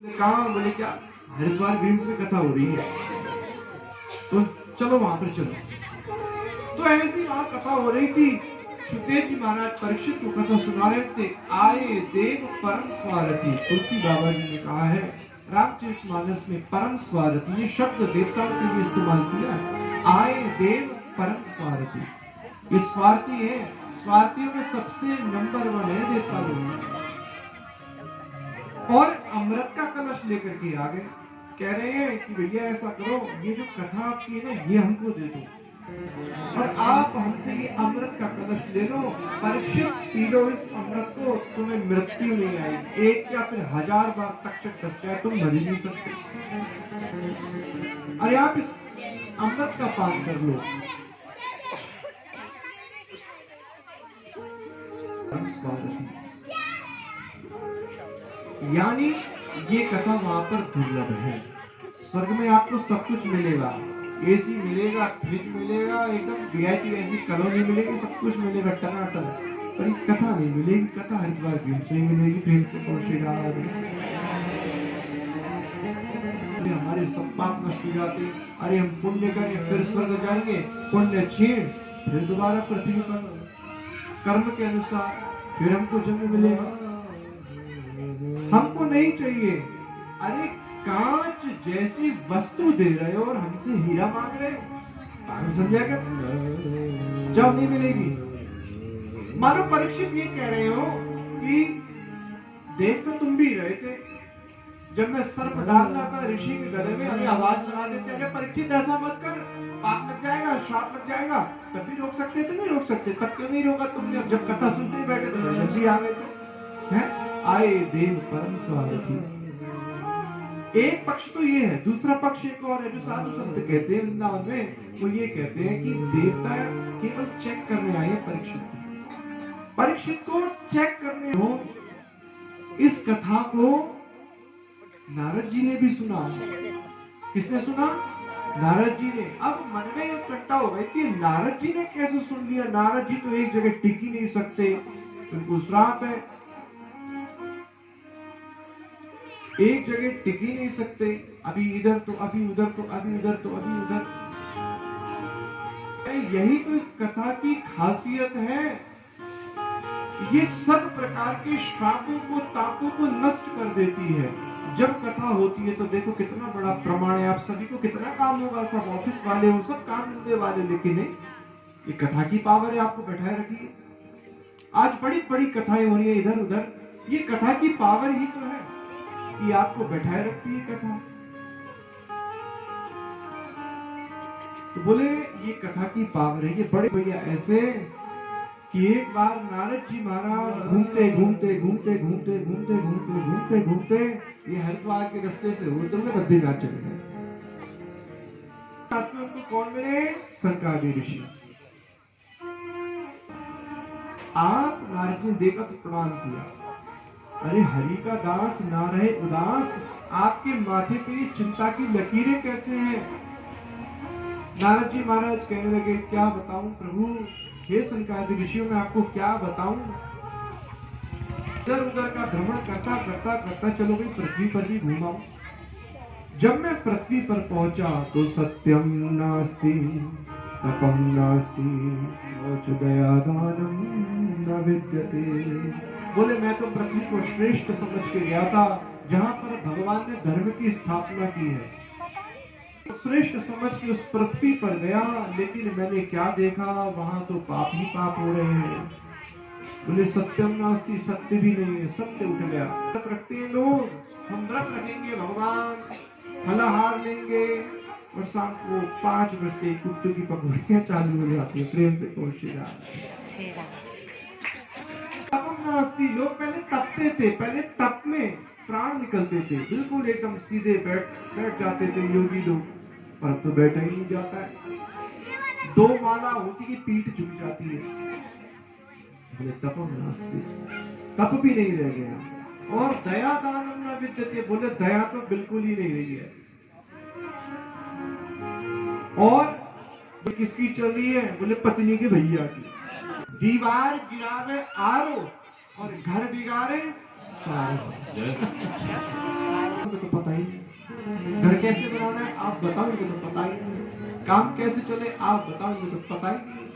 कहा, बोले क्या हरिद्वार ग्रीन्स में कथा हो रही है, तो चलो वहां पर चलो। तो ऐसी वहां कथा हो रही थी। सुखदेव जी महाराज परीक्षित को कथा सुना रहे थे। आए देव परम स्वारथी। तुलसी बाबा जी ने कहा है रामचरितमानस में परम स्वारथी, ये शब्द देवताओं के लिए इस्तेमाल किया है। आए देव परम स्वारथी, ये स्वार्थी है, स्वार्थियों में सबसे नंबर 1 है देवता लोग। और अमृत का कलश लेकर के आ गए, कह रहे हैं कि भैया ऐसा करो, ये जो कथा आपकी है ना, ये हमको दे दो और आप हमसे ये अमृत का कलश ले लो। परीक्षित पी लो इस अमृत को, तुम्हें मृत्यु नहीं आएगी। एक या फिर 1000 बार तक्षक डस जाए तुम मर ही नहीं सकते। अरे आप इस अमृत का पान कर लो। यानी ये कथा वहां पर दुर्लभ है। स्वर्ग में आपको सब कुछ मिलेगा, एसी मिलेगा, फ्रिज मिलेगा, एकदम वीआईपी ऐसी कॉलोनी मिलेगी, सब कुछ मिलेगा टनाटन, पर ये कथा नहीं मिलेगी। कथा हरिद्वार ग्रीन्स में मिलेगी। प्रेम से पहुंचेगा, हमारे सब पाप नष्ट हो जाते। अरे हम पुण्य करें फिर स्वर्ग जाएंगे, पुण्य छीन फिर दोबारा पृथ्वी पर कर्म के अनुसार फिर हमको जन्म मिलेगा। हमको नहीं चाहिए। अरे कांच जैसी वस्तु दे रहे हो और हमसे हीरा मांग रहे हो, समझा क्या? जब नहीं मिलेगी। मानो परीक्षित ये कह रहे हो कि देख तो तुम भी रहे थे, जब मैं सर्प डालना था ऋषि के गले में, हमें आवाज लगा देते, अरे परीक्षित ऐसा मत कर, पाप लग जाएगा, श्राप लग जाएगा। तब भी रोक सकते थे, नहीं रोक सकते। तब क्यों नहीं रोका तुमने? अब जब कथा सुनते ही बैठे तो जल्दी आ गए थे। हैं? आए देव परम स्वारथी। एक पक्ष तो ये है, दूसरा पक्ष एक और है जो साधु संत कहते हैं वृंदावन में, वो ये कहते हैं कि देवता केवल चेक करने आए परीक्षित को चेक करने हो। इस कथा को नारद जी ने भी सुना। किसने सुना? नारद जी ने। अब मन में उत्कंठा हो गई कि नारद जी ने कैसे सुन लिया? नारद जी तो एक जगह टिक ही नहीं सकते, उनको श्राप है, एक जगह टिक ही नहीं सकते। अभी इधर तो अभी उधर, तो अभी उधर तो अभी उधर। यही तो इस कथा की खासियत है। ये सब प्रकार के श्रापों को, तापों को नष्ट कर देती है। जब कथा होती है तो देखो कितना बड़ा प्रमाण है। आप सभी को कितना काम होगा, सब ऑफिस वाले हो, सब काम धंधे वाले, लेकिन ये कथा की पावर है, आपको बैठाए रखी है। आज बड़ी बड़ी कथाएं हो रही है इधर उधर, ये कथा की पावर ही तो है कि आपको बैठाए रखती है कथा। तो बोले ये कथा की पावर है। ये बड़े भैया ऐसे कि एक बार नारद जी महाराज घूमते घूमते घूमते घूमते घूमते घूमते घूमते घूमते ये हरिद्वार के रास्ते से होते हुए बद्रीनाथ चले गए। साथ में उनको कौन मिले? सनकादि ऋषि। आप नारद जी देखा तो प्रणाम किया। अरे हरि का दास ना रहे उदास, आपके माथे पे चिंता की लकीरें कैसे हैं? नारद जी महाराज कहने लगे, क्या बताऊं प्रभु, हे सनकादि ऋषियों, मैं आपको क्या बताऊं। इधर उधर का भ्रमण करता करता करता चलो भाई पृथ्वी पर भी घूमा। जब मैं पृथ्वी पर पहुंचा तो सत्यम नास्ति तपम नास्ति मोच दया दानम न विद्यते। बोले मैं तो पृथ्वी को श्रेष्ठ समझ के गया था, जहां पर भगवान ने धर्म की स्थापना की है, श्रेष्ठ समझ के उस पृथ्वी पर गया, लेकिन मैंने क्या देखा, वहां तो पाप ही पाप हो रहे हैं। बोले सत्यम नास्ति, सत्य भी नहीं है, सत्य उठ गया। व्रत रखते हैं लोग, हम व्रत रखेंगे, भगवान फलाहार लेंगे और शाम को 5 बजे कुत्ते की पकौड़ियां चालू हो जाती है। प्रेम से कोशिश लोग पहले तपते थे, पहले तप में प्राण निकलते थे, बिल्कुल एकदम सीधे बैठ जाते थे योगी लोग, पर अब तो बैठा ही नहीं जाता है। 2 माला होती कि पीठ झुक जाती है। बोले तपम नास्ति, तप भी नहीं रह गया। और दया दानम न विद्यते, बोले दया तो बिल्कुल ही नहीं रही है। और किसकी चल रही है? बोले पत्नी के भैया की। दीवार गिरावे आरो और घर बिगाड़े सारो। घर कैसे बनाना है आप बताओगे तो पता ही नहीं, काम कैसे चले आप बताओगे तो पता ही नहीं।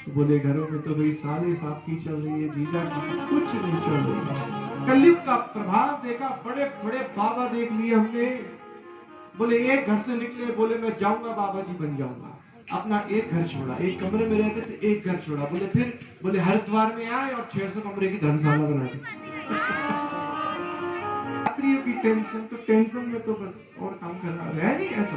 तो बोले घरों में तो भाई साले साथी चल रही है, जीजा जी कुछ नहीं चल रही। कलयुग का प्रभाव देखा, बड़े बड़े बाबा देख लिए हमने। बोले एक घर से निकले, बोले मैं जाऊंगा बाबा जी बन जाऊंगा। अपना एक घर छोड़ा, एक कमरे में रहते थे, एक घर छोड़ा। बोले फिर, बोले हरिद्वार में आए और 600 कमरे की धर्मशाला बना दी। यात्रियों की टेंशन, तो टेंशन में तो बस और काम करना है नहीं ऐसा।